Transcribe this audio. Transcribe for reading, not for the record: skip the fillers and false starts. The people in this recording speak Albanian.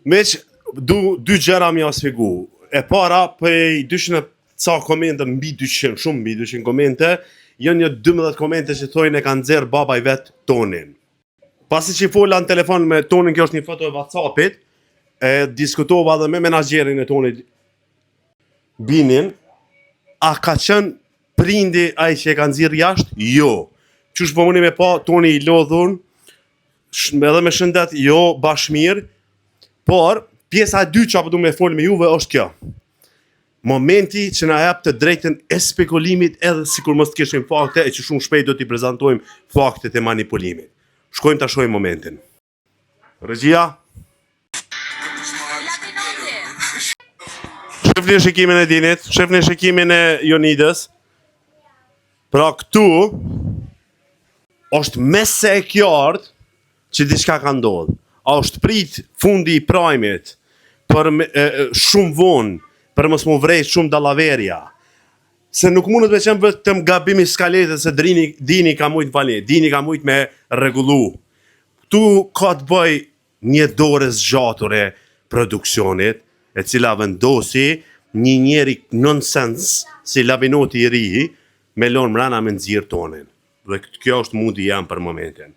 Meq, dy gjëra më ja sfigu. E para, për 200 ca komente, mbi 200, shumë mbi 200 komente, janë një 12 komente që thojnë e kanë nxerr babaj vet Tonin. Pasi që fola në telefon me Tonin, kjo është një foto e WhatsAppit, e diskutova dhe me menaxherin e Tonit, Binin, a ka qenë prindi ai që e ka nxirr jashtë? Jo. Qysh po mundi me pa Toni i lodhur, edhe me shëndet, jo, bashmir, por pjesa e dytë që apo du me fol me juve është kjo. Momenti që na jep të drejtën e spekulimit edhe sikur mos të kishim fakte e që shumë shpejt do t'i prezantojmë faktet e manipulimit. Shkojmë ta shohim momentin. Regjia. Shefni shikimin e Dinit, shefni shikimin e Jonidës. Pra këtu është mese e qartë që diçka ka ndodhur. A është prit fundi i prajmit për shumë vonë, për mos mu vrejt shumë dallaverja. Se nuk mundet me qenë vetëm gabimi skaletës se Dini ka mujt vali, Dini ka mujt me rregullu. Tu ka të bëj një dorë zgjatur e produksionit, e cila vendosi një njeri nonsens si Lavinoti i ri, me lon mrena me nxirr Tonin. Dhe kjo është mundi jam për momentin.